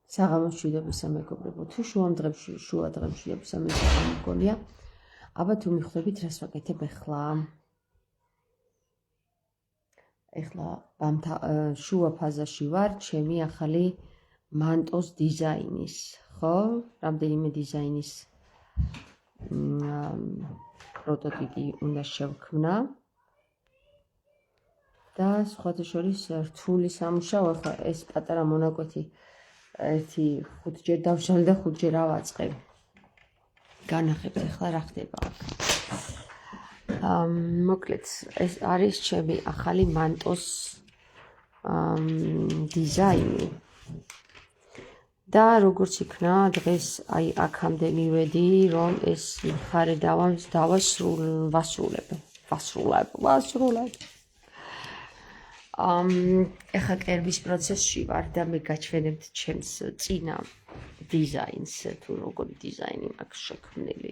საღამოს მშვიდობისა მეგობრებო, თუ შუა დღემ მშვიდობისა მე გამოგონია. აბა თუ მიხვდებით რას ვაკეთებ ახლა. ეხლა შუა ფაზაში ვარ, ჩემი ახალი მანტოს დიზაინის, ხო? რამდენიმე დიზაინის პროტოტიპი უნდა შევქმნა. და სხვათა შორის რთული სამუშაო, ახლა ეს პატარა მონაკვეთი ერთი 5 ჯერ დავშალე და 5 ჯერ ავაწყებ. განახებთ ახლა რა ხდება აქ. მოკლედ ეს არის ჩემი ახალი მანტოს დიზაინი. და როგორც იქნა დღეს აი აქამდე მივედი, რომ ეს მხარე დავასრულებ. ეხლა კერბის პროცესში ვარ და მე გაჩვენებთ ჩემს წინა დიზაინს, თუ როგორი დიზაინი მაქვს შექმნილი.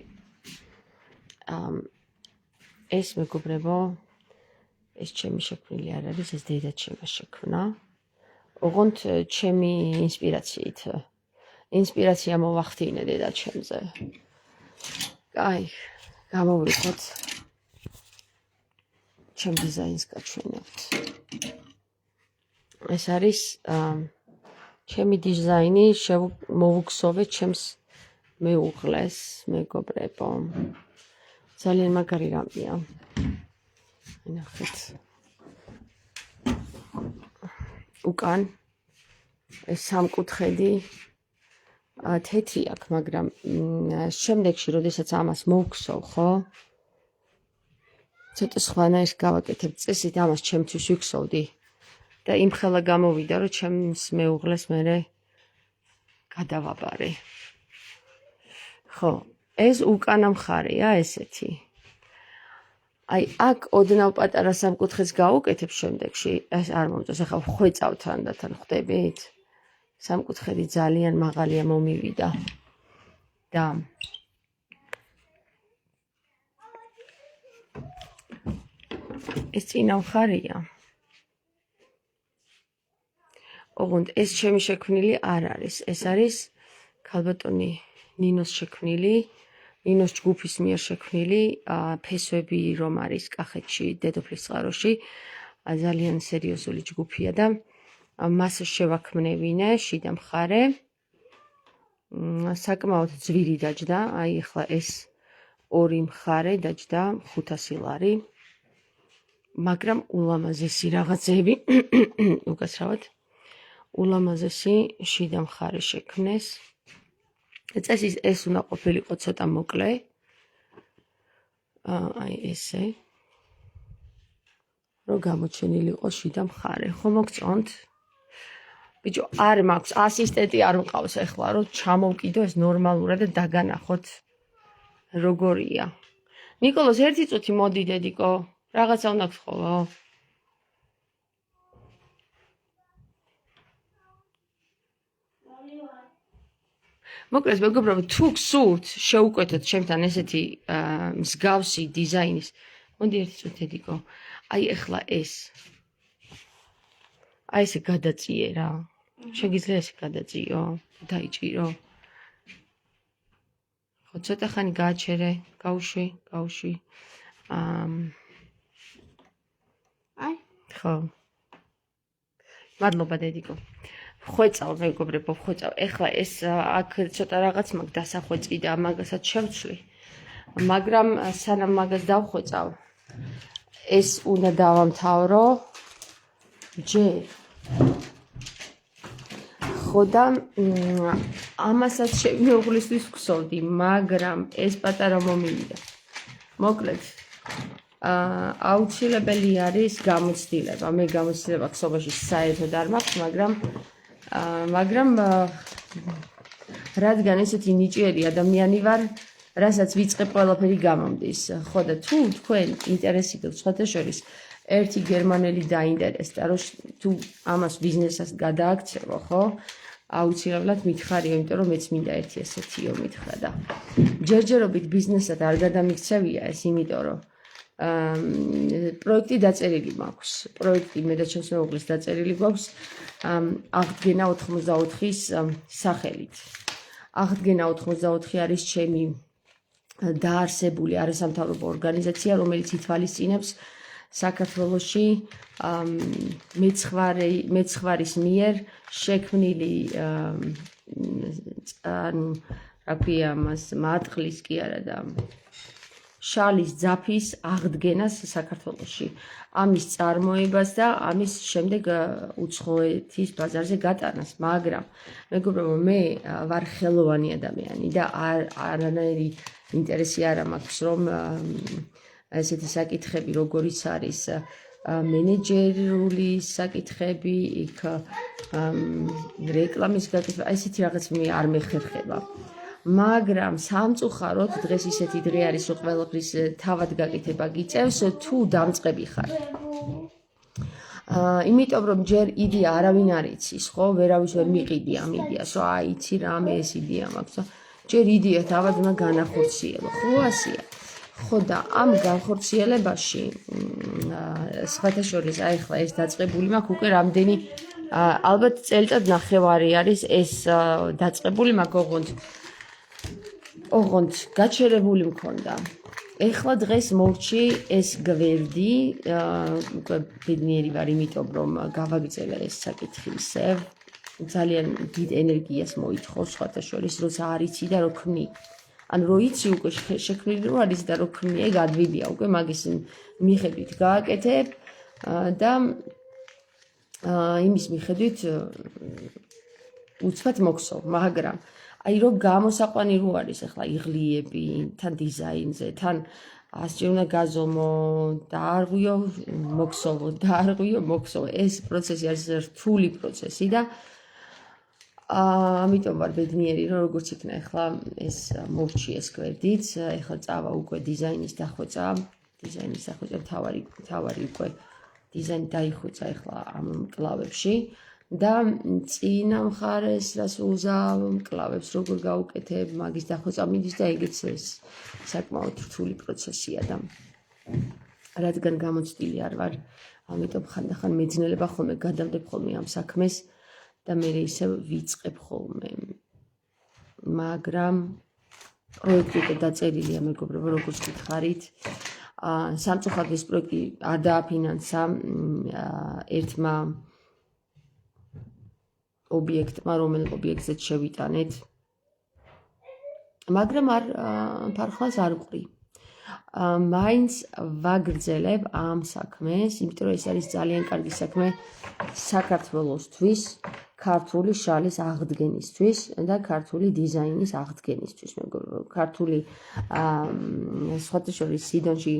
ეს მეგობრებო, ეს ჩემი შექმნილი არ არის, ეს დედაჩემმა შექმნა. ოღონდ ჩემი ინსპირაცია მოვახდინე დედაჩემზე. აი, გამოვიყოთ. ჩემ დიზაინს გაჩვენებთ. ეს არის ჩემი დიზაინი, მოვუგზოვე ჩემს მეუღლეს, მეგობრებო. ძალიან მაგარი რამეა. ნახეთ. უკან ეს სამკუთხედი თეთრი აქვს, მაგრამ შემდეგში, როდესაც ამას მოვგზავ, ხო? ცოტა სხვანაირს გავაკეთებ წესით, ამას ჩემთვის ვიქსოვდი და იმხელა გამოვიდა, რომ ჩემს მეუღლეს მერე გადავაბარე. ხო, ეს უკანა მხარეა ესეთი. აი, აქ ოდნავ პატარა სამკუთხედს გავუკეთებ შემდეგში, ეს არ მომწონს, ახლა ვხვეწავ თანდათან, ხვდებით? სამკუთხედი ძალიან მაღალია მომივიდა. და ეს წინა მხარეა. ოღონდ ეს ჩემი შექმნილი არ არის. ეს არის ქალბატონი ნინოს შექმნილი, ნინოს ჯგუფის მიერ შექმნილი ფესვები რომ არის კახეთში, დედოფლის წყაროში. ძალიან სერიოზული ჯგუფია და მას შევაქმნევინე შიდა მხარე. საკმაოდ ძვირი დაჯდა, აი ახლა ეს ორი მხარე დაჯდა 500 ლარი. მაგრამ ულამაზესი რაღაცები, უკაცრავად, ულამაზესი შიდა მხარე შექმნეს. წესის ეს უნდა ყოფილიყო ცოტა მოკლე. აი ესე. რომ გამოჩენილიყო შიდა მხარე. ხო მოგწონთ? ბიჭო, არ მაქვს ასისტენტი არ მყავს ახლა, რომ ჩამოვკიდო ეს ნორმალურად და დაგანახოთ როგორია. ნიკოლოზ, ერთი წუთი მოდი დედიკო. რაღაცა უნდა გთხოვო. მოკლედ მეგობრებო, თუ გსურთ შევუკვეთოთ ჩემთან ესეთი მსგავსი დიზაინის. მოდი ერთი წუთი დედიკო. აი ახლა ეს. აი ესე გადაწიე რა. შეგიძლია ესე გადაწიო? დაიჭირო. ხო, ცოტა ხანი გააჩერე, გავუშვი. აი, ხო. მადლობა დედიკო. ხვეწავ მეგობრებო, ხვეწავ. ეხლა ეს აქ ცოტა რაღაც მაქვს დასახვეწი და მაგასაც შევცვლი. მაგრამ სანამ მაგას დავხვეწავ, ეს უნდა დავამთავრო ჯერ. ხო და ამასაც მეუღლისთვის ვგზოვდი, მაგრამ ეს პატარა მომივიდა. მოკლედ აუცილებელი არის გამოცდილება. მე გამოცდილება ქსობაში საერთოდ არ მაქვს, მაგრამ რადგან ესეთი ნიჭიერი ადამიანი ვარ, რასაც ვიწყებ ყველაფერი გამომდის. ხო და თუ თქვენ ინტერესი გაქვთ სხვათა შორის ერთი გერმანელი დაინტერესდა, რომ თუ ამას ბიზნესად გადააქცევო, ხო? აუცილებლად მითხარიო, იმიტომ რომ მეც მინდა ერთი ესეთიო მითხრა და ჯერჯერობით ბიზნესად არ გადამიქცევია ეს, იმიტომ რომ პროექტი დაწერილი მაქვს. პროექტი მე და ჩემს მეუღლეს დაწერილი გვაქვს აღდგენა 84-ის სახელით. აღდგენა 84 არის ჩემი დაარსებული არასამთავრობო ორგანიზაცია, რომელიც ითვალისწინებს საქართველოში მეცხვარის მიერ შექმნილი რა ქვია მას მატყლის კი არა და შალის ძაფის აღდგენას საქართველოში. ამის წარმოებას და ამის შემდეგ უცხოეთის ბაზარზე გატანას, მაგრამ მეგობრებო, მე ვარ ხელოვანი ადამიანი და არანაირი ინტერესი არ მაქვს, რომ ესეთი საკითხები, როგორიც არის მენეჯერული საკითხები, იქ რეკლამის გაკეთება, ესეთი რაღაც მე არ მეხერხება. მაგრამ სამწუხაროდ დღეს ისეთი დღე არის, რომ ყველაფრის თავად გაკეთება გიწევს, თუ დამწყები ხარ. იმიტომ რომ ჯერ იდეა არავინ არ იცის, ხო? ვერავის ვერ მიყიდი ამ იდეას, რომ აი იცი რამე ეს იდეა მაქვს. ჯერ იდეა თავად უნდა განახორციელო, ხო ასია. ხო და ამ განხორციელებაში სხვათა შორის აი ხლა ეს დაწყებული მაქვს უკვე რამდენი ალბათ წელიწად ნახევარი არის ეს დაწყებული მაქვს ოღონდ გაჩერებული მქონდა. ეხლა დღეს მორჩი ეს გვერდი, უკვე ბედნიერი ვარ, იმიტომ რომ გავაგრძელე ეს საკითხი ისევ. ძალიან დიდ ენერგიას მოითხოვს სხვათა შორის, როცა არ იცი და რო ქმნი. ანუ რო იცი უკვე შექმნილი რო არის და რო ქმნი, ეგ ადვილია უკვე მაგის მიხედვით გააკეთებ და იმის მიხედვით უცბად მოქსოვ, მაგრამ აი რო გამოსაყვანი რო არის ახლა იღლიები, თან დიზაინზე, თან ასჯერ უნდა გაზომო, დაარღვიო, მოქსოვო, დაარღვიო, მოქსოვო. ეს პროცესი არის რთული პროცესი და ამიტომ ვარ ბედნიერი, რომ როგორც იქნა ახლა ეს მორჩი ეს გვერდიც, ახლა წავა უკვე დიზაინის დახვეწა, თავარი უკვე დიზაინი დაიხვეწა ახლა ამ მკლავებში. და წინა მხარეს რას უზავ მკლავებს როგორ გავუკეთებ, მაგის დახვეწა მიდის და ეგეც ეს საკმაოდ რთული პროცესია და რადგან გამოცდილი არ ვარ, ამიტომ ხანდახან მეძნელება ხოლმე გადავდებ ხოლმე ამ საქმეს და მე ისევ ვიწყებ ხოლმე. მაგრამ პროექტი უკვე დაწერილია, მეგობრებო, როგორც გითხარით. სამწუხაროდ ეს პროექტი არ დააფინანსა ერთმა ობიექტმა, რომელ ობიექტზეც შევიტანეთ. მაგრამ არ ფარხლას არ ვყრი. მაინც ვაგრძელებ ამ საქმეს, იმიტომ რომ ეს არის ძალიან კარგი საქმე საქართველოსთვის, ქართული შალის აღდგენისთვის და ქართული დიზაინის აღდგენისთვის, მეგობრებო. ქართული სხვათა შორის სიდონში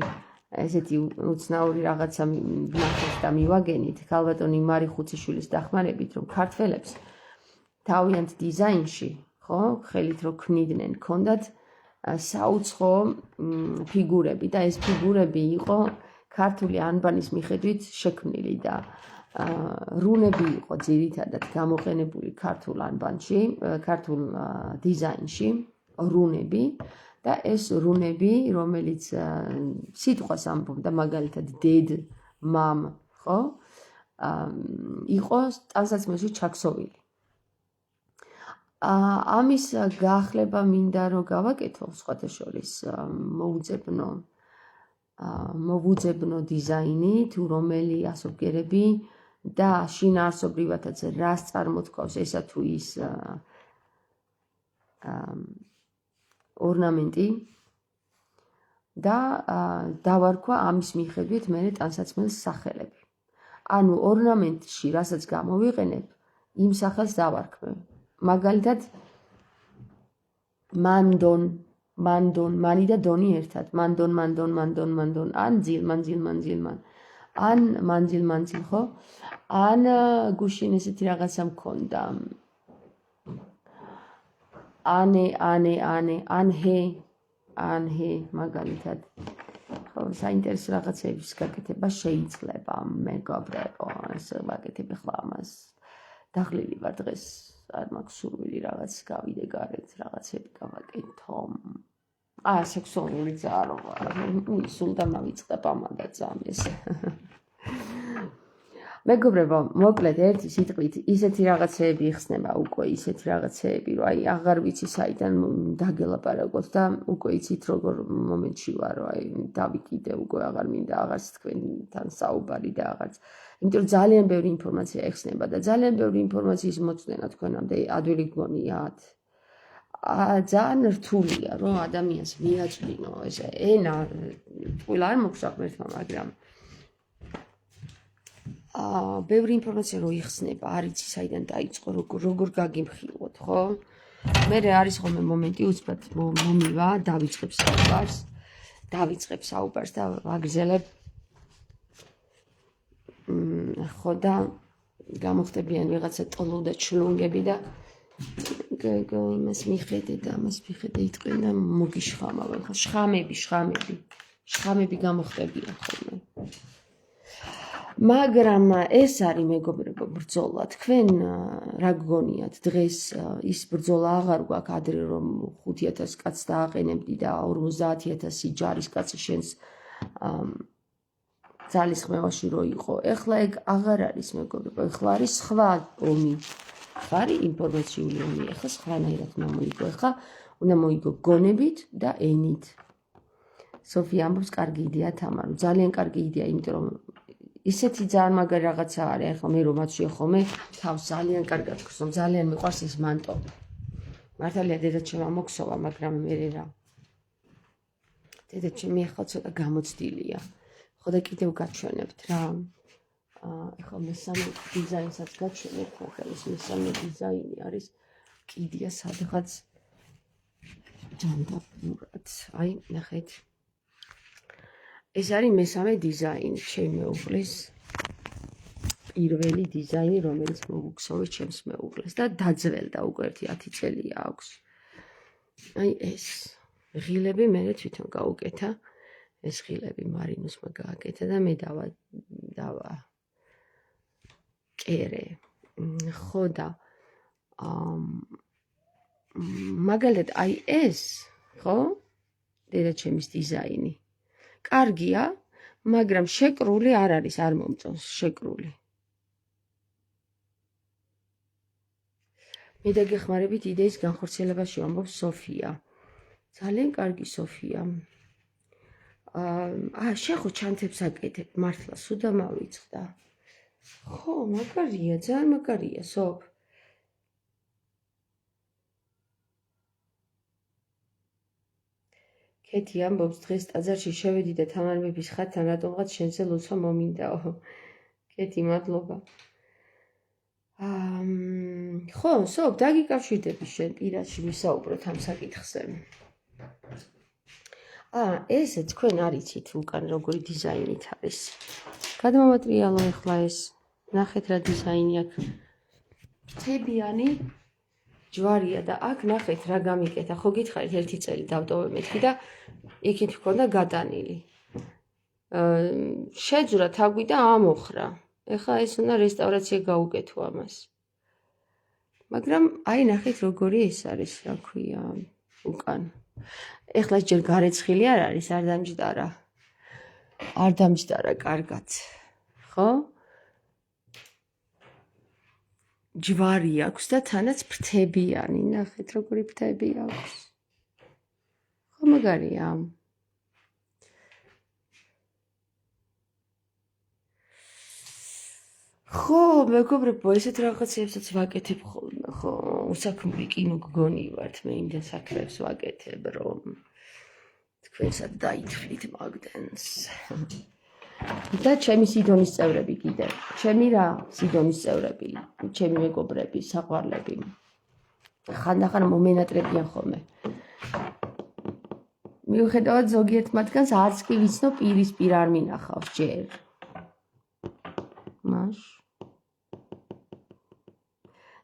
ესეთი უცნაური რაღაცა ნახეთ და მივაგენით ქალბატონი მარი ხუციშვილის დახმარებით, რომ ქართველებს თავიანთ დიზაინში, ხო, ხელით რო ქმნიდნენ, ქონდათ საუცხო ფიგურები და ეს ფიგურები იყო ქართული ანბანის მიხედვით შექმნილი და რუნები იყო ძირითადად გამოყენებული ქართულ ანბანში, ქართულ დიზაინში, რუნები და ეს რუნები, რომელიც სიტყვას ამბობდა, მაგალითად დედ, მამ, ხო? იყო ტანსაცმელში ჩაქსოვილი. ამის გაახლება მინდა რომ გავაკეთო სხვათა შორის მოვუძებნო დიზაინი თუ რომელი ასობგერები და შინაარსობრივადაც რას წარმოთქვავს ესა თუ ის ორნამენტი და დავარქვა ამის მიხედვით მე ტანსაცმელს სახელები. ანუ ორნამენტში რასაც გამოვიყენებ, იმ სახელს დავარქმევ. მაგალითად მანდონ, მანი და დონი ერთად, მანდონ, ან ძილმან, ან მანძილ, ხო? ან გუშინ ესეთი რაღაცა მქონდა. ანჰე, მაგალითად. ხო, საინტერესო რაღაცების გაკეთება შეიძლება, მეგობრებო, ეს ვაკეთებ ახლა ამას. დაღლილი ვარ დღეს. არ მაქვს სურვილი რაღაც გავიდე გარეთ, რაღაცები გავაკეთო. სექსუალური ძაა რო ვარ. სულ და მავიწყებ ამადა ძამეს. მეგობრებო, მოკლედ ერთი სიტყვით ისეთი რაღაცეები იხსნება უკვე, ისეთი რაღაცეები, რომ აი აღარ ვიცი საიდან დაგელაპარაკოთ და უკვე იცით როგორ მომენტში ვარ, რომ აი დავიკიდე უკვე აღარ მინდა აღარც თქვენთან საუბარი და აღარც. იმიტომ რომ ძალიან ბევრი ინფორმაცია იხსნება და ძალიან ბევრი ინფორმაციის მოწვენა თქვენამდე ადვილი გგონიათ. ძალიან რთულია, რომ ადამიანს მიაწვინო ეს ენა, ყველა არ მოგვსახ ერთმა, მაგრამ ბევრი ინფორმაცია რო იხსნება, არ იცი საიდან დაიწყო, როგორ გაგიმხილოთ, ხო? მე არის ხოლმე მომენტი უცბად მომივა, დავიწყებ საუბარს და ვაგრძელებ. ხო და გამოხდებიან ვიღაცა ტოლო და ჩლუნგები და იმას მიხედე და ამას მიხედე იტყვენ და მოგიშხამავენ, ხო? შხამები გამოხდებიან ხოლმე. მაგრამ ეს არის მეგობრებო ბრძოლა. თქვენ რა გგონიათ დღეს ის ბრძოლა აღარ გვაქვს ადრე რომ 5000 კაცს დააყენებდი და 50000 ჯარისკაცი შენს ძალისხმევაში რო იყო. ეხლა ეგ აღარ არის მეგობრებო. ეხლა არის სხვა ომი. ხარი ინფორმაციული ომი. ეხლა სხვანაირად მოიგო. ეხლა უნდა მოიგო გონებით და ენით. სოფია ამბობს კარგი იდეა თამარო. ძალიან კარგი იდეა, იმიტომ რომ ისეთი ძალიან მაგარი რაღაცა არის, ახლა მე რომ მაცვია ხოლმე, თავს ძალიან კარგად გქოს, რომ ძალიან მიყვარს ეს მანტო. მართალია დედაჩემმა მოქსოვა, მაგრამ მე რა. დედაჩემი ახლა ცოტა გამოცდილია. ხო და კიდევ გაჩვენებთ რა. ახლა მესამე დიზაინსაც გაჩვენებთ, მაგრამ ეს მესამე დიზაინი არის კიდია სადღაც ჯანდაბურად. აი, ნახეთ. ეს არის მესამე დიზაინი, ჩემი მეუღლის პირველი დიზაინი, რომელიც მოგუგზავნე ჩემს მეუღლეს და დაძველდა უკვე 10 წელი აქვს. აი ეს ღილები მე თვითონ გაუკეთა. ეს ღილები მარინუსმა გააკეთა და მე დავა კერე. ხო და მაგალითად აი ეს, ხო? დედაჩემის დიზაინი. კარგია, მაგრამ შეკრული არ არის, არ მომწონს შეკრული. მე დაგეხმარებით იდეის განხორციელებაში ვამბობ სოფია. ძალიან კარგი სოფია. შენ ხო ჩანთებს აკეთებ, მართლა სუდა მავიწყდა. ხო, მაგარია, ძალიან მაგარია, სოფ. კეთი ამბობს დღეს ტაძარში შევედი და თამარ მეფის ხატთან რატომღაც შენზე ლოცვა მომინდაო. კეთი, მადლობა. ხო, სოფ, დაგიკავშირდები შენ პირადში ვისაუბროთ ამ საკითხზე. ეს თქვენ არიცით უკან როგორი დიზაინით არის. გადმოვატრიალო ახლა ეს. ნახეთ რა დიზაინი აქვს. თებიანი ჯვარია და აქ ნახეთ რა გამიკეთა. ხო გითხარით ერთი წელი დავტოვე მეთქი და იქით მქონდა გადანილი. შეძურა თაგვი და ამოხრა. ეხლა ეს უნდა რესტავრაცია გაუკეთო ამას. მაგრამ აი ნახეთ როგორი ეს არის, რა ქვია, უკან. ეხლა ჯერ გარეცხილი არ არის, არ დამჯდარა კარგად. ხო? ჯვარი აქვს და თანაც ფრთებიანი. ნახეთ როგორი ფრთები აქვს. ხო მაგარია. ხო, მეგობრებო, ესეთ რაღაცებსაც ვაკეთებ ხოლმე, ხო, უსაქმური კინო გგონივართ, მე იმდენ საქმეებს ვაკეთებ, რომ თქვენსაც დაითვლით მაგდენს. და ჩემი სიდონის წევრები კიდევ. ჩემი რა სიდონის წევრები, ჩემი მეგობრები, საყვარლები. ხანდახან მომენატრებიან ხოლმე. მიუხედავად ზოგიერთ მათგანს არც კი ვიცნო პირისპირ არ მინახავს ჯერ. მაშ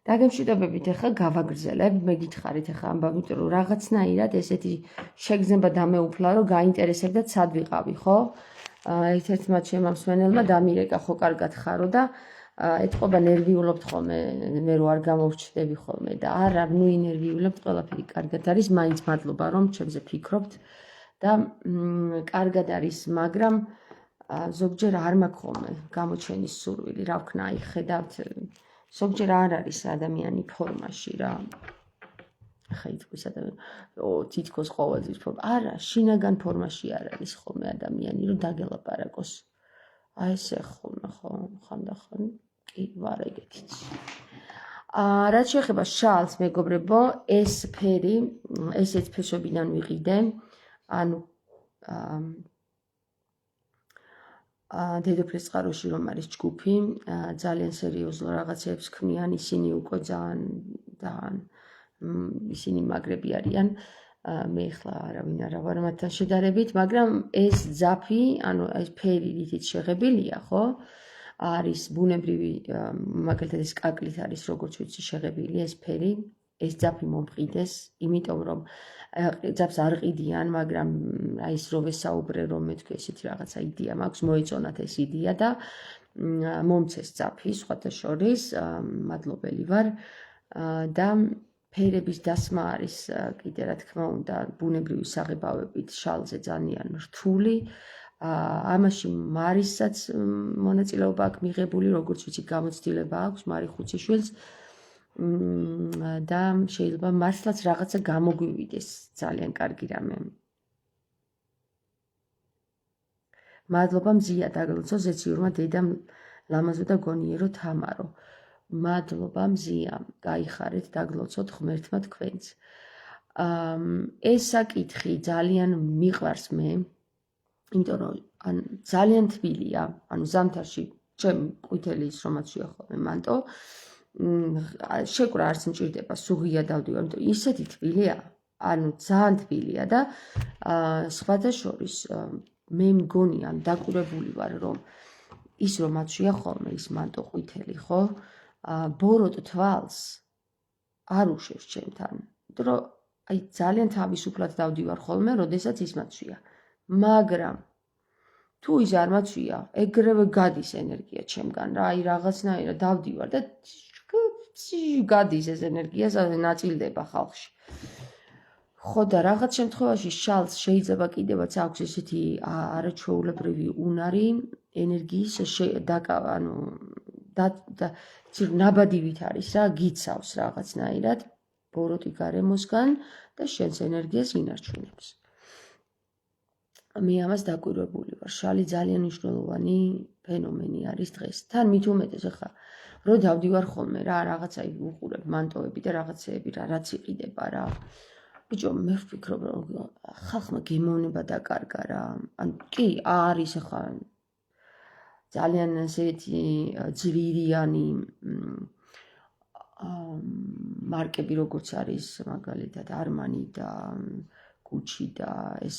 დაგემშვიდობებით ახლა გავაგრძელებ, მე გითხარით ახლა ამბავი, იმიტომ რომ რაღაცნაირად ესეთი შეგრძნება დამეუფლა, რომ გაინტერესებდათ სად ვიყავი, ხო? ერთ-ერთმა ჩემმა მსმენელმა დამირეკა, ხო კარგად ხარო და ეთყობა ნერვიულობთ ხოლმე, მე რო არ გამოვჩნდები ხოლმე და არა, ნუ ინერვიულებთ, ყველაფერი კარგად არის, მაინც მადლობა რომ ჩემზე ფიქრობთ და კარგად არის, მაგრამ ზოგჯერ არ მაქვს ხოლმე გამოჩენის სურვილი, რა ვქნა, აი ხედავთ, ზოგჯერ არ არის ადამიანი ფორმაში რა. ხა ითქვის ადამიანი, თითქოს ყოველთვის ფორმა. არა, შინაგან ფორმაში არ არის ხოლმე ადამიანი, რომ დაგელაპარაკოს. აი ესე ხოლმე ხო, ხანდახან კი ვარ ეგეთიც. რაც შეეხება შალს, მეგობრებო, ეს ფერი, ესეც ფესვებიდან ვიყიდე, ანუ დედოფლის წყაროში რომ არის ჯგუფი, ძალიან სერიოზულ რაღაცებს ქმნიან, ისინი უკვე ძალიან ისინი მაგრები არიან, მე ახლა არავინ არა ვარ მათთან შედარებით, მაგრამ ეს ძაფი, ანუ ეს ფერი რითიც შეღებილია, ხო? არის ბუნებრივი, მაგალითად ეს კაკლით არის, როგორც ვიცი, შეღებილი ეს ფერი, ეს ძაფი მომყიდეს, იმიტომ რომ ძაფს არ ყიდიან, მაგრამ აი ეს რო ვესაუბრე, რომ მეთქვი ესეთი რაღაცა იდეა მაქვს, მოეწონათ ეს იდეა და მომცეს ძაფი, სხვათა შორის, მადლობელი ვარ და ფერების დასმა არის კიდე რა თქმა უნდა ბუნებრივი საღებავებით შალზე ძალიან რთული. ამაში მარისაც მონაწილეობა აქვს მიღებული, როგორც ვიცი, გამოცდილება აქვს მარი ხუციშვილს და შეიძლება მართლაც რაღაცა გამოგვივიდეს ძალიან კარგი რამე. მადლობა მზია დაგლოცო ზეციურმა დედამ ლამაზო და გონიერო თამარო. მადლობა მზია, გაიხარეთ, დაგლოცოთ ღმერთმა თქვენს. ეს საკითხი ძალიან მიყვარს მე, იმიტომ რომ ძალიან თბილია, ანუ ზამთარში ჩემ ყვითელი ის რომაც შეახome მანტო, შეკვრა არც მჭირდება, სუღია დავდივარ, იმიტომ ისეთი თბილია, ანუ ძალიან თბილია და სხვათა შორის მე მგონი ან დაკვირვებული ვარ, რომ ის რომაც შეახome ის მანტო ყვითელი, ხო? ბოროტ თვალს არ უშვებს ჩემთან, იმიტომ რომ აი ძალიან თავისუფლად დავდივარ ხოლმე, როდესაც ის მაცვია. მაგრამ თუ ის არ მაცვია, ეგრევე გადის ენერგია ჩემგან რა, აი რაღაცნაირად დავდივარ და გადის ეს ენერგია, ნაწილდება ხალხში. ხო და რაღაც შემთხვევაში შალს შეიძლება კიდევაც აქვს ესეთი არაჩვეულებრივი უნარი ენერგიის ანუ ნაბადივით არის რა, გიცავს რაღაცნაირად ბოროტი გარემოსგან და შენს ენერგიას ინარჩუნებს. მე ამას დაკვირვებული ვარ, შალი ძალიან მნიშვნელოვანი ფენომენი არის დღეს. თან მით უმეტეს ახლა რო დავდივარ ხოლმე რა, რაღაცა უყურებ მანტოები და რაღაცეები რა, რაც იყიდება რა. ბიჭო, მე ვფიქრობ, რომ ხალხმა გემოვნება დაკარგა რა. ანუ კი, არის ახლა ძალიან ესეთი ძვირიანი მარკები, როგორც არის მაგალითად არმანი და გუჩი და ეს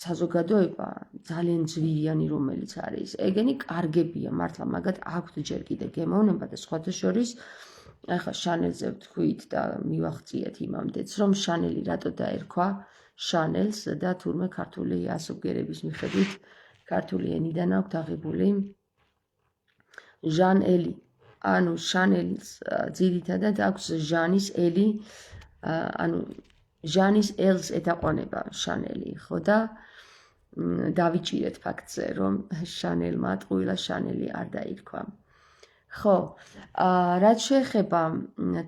საზოგადოება ძალიან ძვირიანი რომელიც არის. ეგენი კარგებია მართლა, მაგათ აქვთ ჯერ კიდე გემოვნება და სხვათა შორის ახლა შანელზე ვთქვით და მივახციეთ იმამდეც, რომ შანელი რატო დაერქვა შანელს და თურმე ქართული ასობგერების მიხედვით ქართული ენიდან აქვს აღებული ჟან ელი. ანუ შანელს ძირითადად აქვს ჟანის ელი, ანუ ჟანის ელს ეთაყვანება შანელი, ხო და დავიჭირეთ ფაქტზე, რომ შანელმა ტყუილა შანელი არ დაირქვა. ხო, რაც შეეხება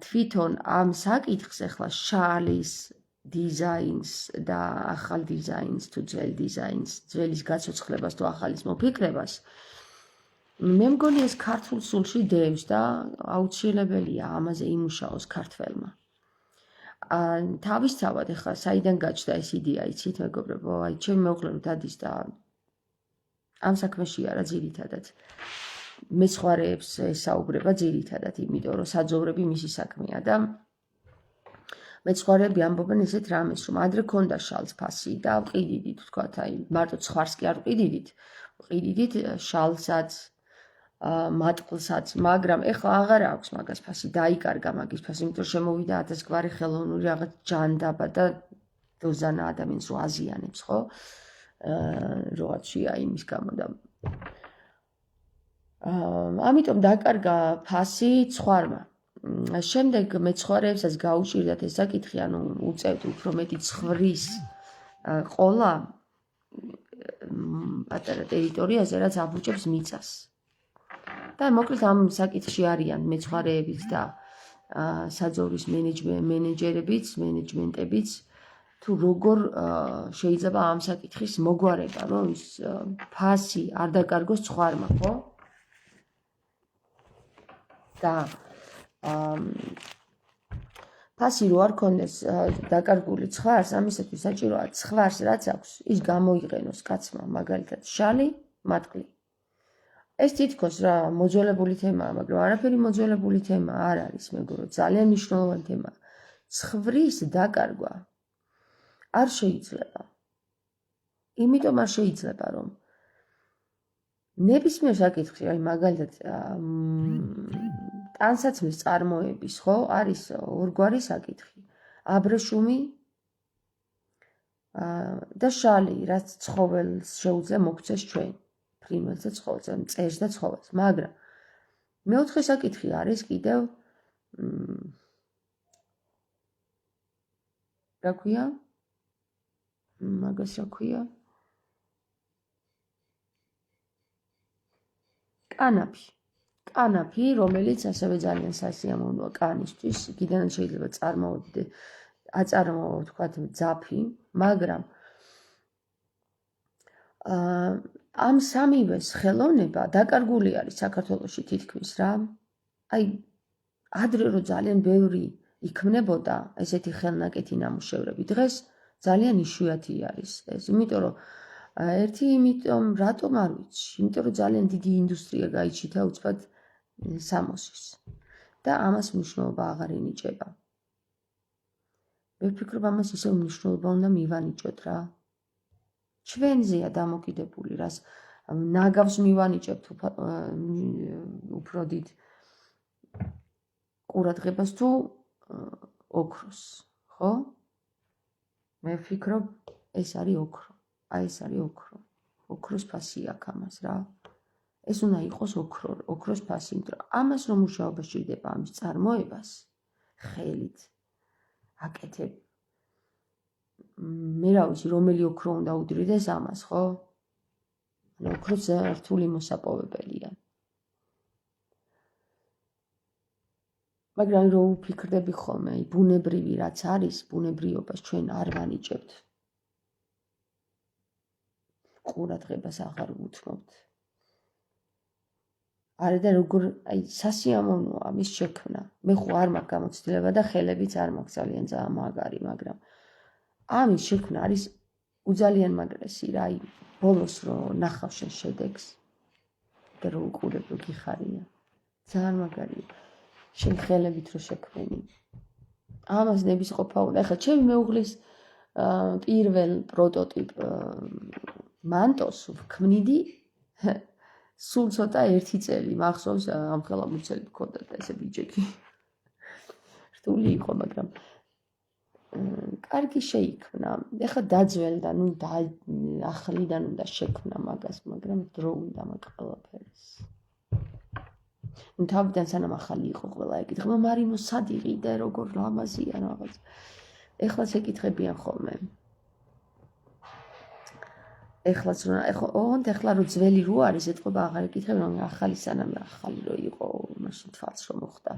თვითონ ამ საკითხს ახლა შალის დიზაინს და ახალ დიზაინს თუ ძველ დიზაინს, ძველის გაცოცხლებას თუ ახალის მოფიქრებას, მე მგონი ეს ქართულ სულში დევს და აუცილებელია ამაზე იმუშაოს ქართველმა. თავისთავად ახლა საიდან გაჩნდა ეს იდეა, იცით მეგობრებო, აი ჩემი მეუღლე რომ დადის და ამ საქმეში არა ძირითადად მეცხვარეებს ესაუბრება ძირითადად, იმიტომ რომ საძოვრები მისი საქმეა და მეცხვარეები ამბობენ ესეთ რამეს, რომ ადრე ქონდა შალს ფასი და ვყიდიდით, ვთქვათ, აი მარტო ცხარს კი არ ვყიდიდით, ვყიდიდით შალსაც, მატყლსაც, მაგრამ ეხლა აღარ აქვს მაგას ფასი, დაიკარგა მაგის ფასი, იმიტომ შემოვიდა 1000 გვარი ხელოვნური რაღაც ჯანდაბა და დოზანა ადამიანს რო აზიანებს, ხო? როაც შეა იმის გამო და ამიტომ დაკარგა ფასი ცხვარმა. შემდეგ მეცხვარეებსაც გაუჭირდათ ეს საკითხი, ანუ უწევთ უფრო მეტი ცხვრის ყოლა პატარა ტერიტორიაზე, რაც აბუჭებს მიწას. და მოკლედ ამ საკითხში არიან მეცხვარეებიც და საძოვრის მენეჯერებიც, მენეჯმენტებიც, თუ როგორ შეიძლება ამ საკითხის მოგვარება, რომ ის ფასი არ დაკარგოს ცხვარმა, ხო? და ფასი რო არ ქონდეს დაკარგული ცხვარს, ამისათვის საჭიროა ცხვარს რაც აქვს, ის გამოიყენოს კაცმა, მაგალითად შალი, მატყლი. ეს თითქოს რა მოძველებული თემაა, მაგრამ არაფერი მოძველებული თემა არ არის, მეგობრებო, ძალიან მნიშვნელოვანი თემაა. ცხვრის დაკარგვა არ შეიძლება. იმიტომ არ შეიძლება, რომ ნებისმიერ საკითხში, აი მაგალითად ტანსაცმლის წარმოების, ხო, არის ორგვარი საკითხი. აბრეშუმი და შალი, რაც ცხოველს შეუძლია მოგვცეს ჩვენ, ფრინველს და ცხოველს, მწერს და ცხოველს, მაგრამ მეოთხე საკითხი არის კიდევ რა ქვია? მაგას რა ქვია? კანაფი, რომელიც ასევე ძალიან სასიამოვნოა კანისთვის, იქიდან შეიძლება აწარმოო თქვათ ძაფი, მაგრამ ამ სამივეს ხელოვნება დაკარგული არის საქართველოში თითქმის რა. აი ადრე რო ძალიან ბევრი იქმნებოდა ესეთი ხელნაკეთი ნამუშევრები, დღეს ძალიან იშვიათი არის ეს, იმიტომ რომ იმიტომ რატომ არ ვიცი, იმიტომ რომ ძალიან დიდი ინდუსტრია გაიჩითა უცბად სამოსის და ამას მნიშვნელობა აღარ ენიჭება. მე ვფიქრობ ამას ისევ მნიშვნელობა უნდა მივანიჭოთ რა. ჩვენზეა დამოკიდებული, რას ნაგავს მივანიჭებთ უფრო დიდ ყურადღებას თუ ოქროს, ხო? მე ვფიქრობ ეს არის ოქრო. აი ეს არის ოქრო. ოქროს ფასი აქვს ამას რა. ეს უნდა იყოს ოქროს ფასი, იმიტომ რომ ამას რომ მუშაობა სჭირდება ამის წარმოებას ხელით აკეთებ. მე რა ვიცი, რომელი ოქრო უნდა უდრიდეს ამას, ხო? ოქროს რთული მოსაპოვებელია. მაგრამ რო ვფიქრდები ხოლმე, ბუნებრივი რაც არის, ბუნებრიობას ჩვენ არ ვანიჭებთ. ყურადღებას აღარ ვუთმობთ. არა და როგორ აი სასიამოვნოა ამის შექმნა. მე ხო არ მაქვს გამოცდილება და ხელებიც არ მაქვს ძალიან მაგარი, მაგრამ ამის შექმნა არის უძალიან მაგრესი რა. აი ბოლოს რო ნახავ შენ შედეგს და რო უყურებ რო გიხარია. ძალიან მაგარია. შენ ხელებით რო შექმენი. ამას ნებისყოფა უნდა. ეხლა ჩემი მეუღლის პირველ პროტოტიპ მანტოს ვქმნიდი სულ ცოტა 1 წელი მახსოვს ამ ხელამუცელი მქონდა და ესე ბიჭექი რთული იყო, მაგრამ კარგი შეიქმნა. ეხლა დაძველდა, ნუ ახლიდან უნდა შექმნა მაგას, მაგრამ დრო უნდა მაგ ყველაფერს. ნუ თავიდან სანამ ახალი იყო ყველა ეკითხება, მარინო სად იყიდე, როგორ ლამაზია რაღაც. ეხლაც ეკითხებიან ხოლმე. ეხლა რო ძველი რო არის, ეთყობა აღარ ეკითხებიან, რომ ახალი სანამ ახალი რო იყო, მაშინ თვალს რომ მოხდა.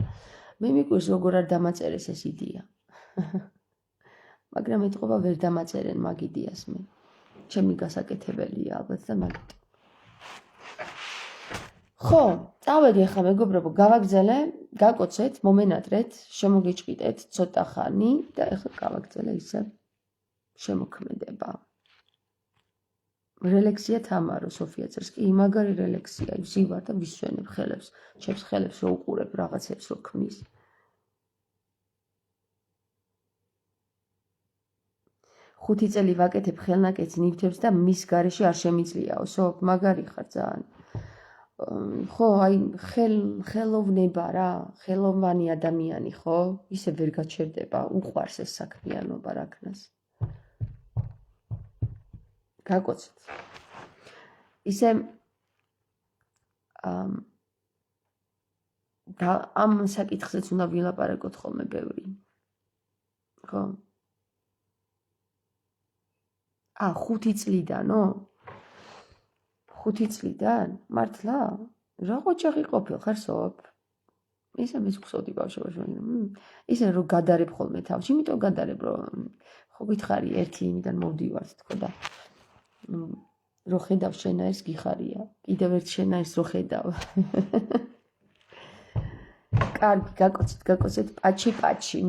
მე მიკვირს როგორ არ დამაწერეს ეს იდეა. მაგრამ ეთყობა ვერ დამაწერენ მაგ იდეას მე. ჩემი გასაკეთებელია ალბათ და მაგით. ხო, წავედი ახლა მეგობრებო, გავაგზელე, გაკოცეთ, მომენატრეთ, შემოგიჭყიდეთ ცოტა ხანი და ახლა გავაგზელე ისე შემოქმედება. რელექსია თამარო სოფია წერს კი მაგარი რელექსია ვზივარ და ვისვენებ ხელებს ჩემს ხელებს რო უყურებ რაღაცებს რო ქმნის 5 წელი ვაკეთებ ხელნაკეთს ნივთებს და მის გარეშე არ შემიძლიაო სოფ მაგარი ხარ ძალიან ხო აი ხელოვნება რა ხელოვანი ადამიანი ხო ისე ვერ გაჩერდება უყვარს ეს საქმიანობა რაკნას გაკოცეთ ისე და ამ საკითხზეც უნდა ვილაპარაკოთ ხოლმე ბევრი. ხო? 5 წლიდანო? 5 წლიდან? მართლა? რა ოჯახი ყოფილ ხარ სოფ? ისე მის გხსოვდი ბავშვობაში. ისე რომ გადარებ ხოლმე თავს, იმიტომ გადარებ რომ ხო გითხარი ერთი იმიდან მოვდივართ თქო და რო ხედავ შენაერს გიხარია. კიდევ ერთ შენაერს რო ხედავ. კარგი, გაკოცეთ, პაჩი.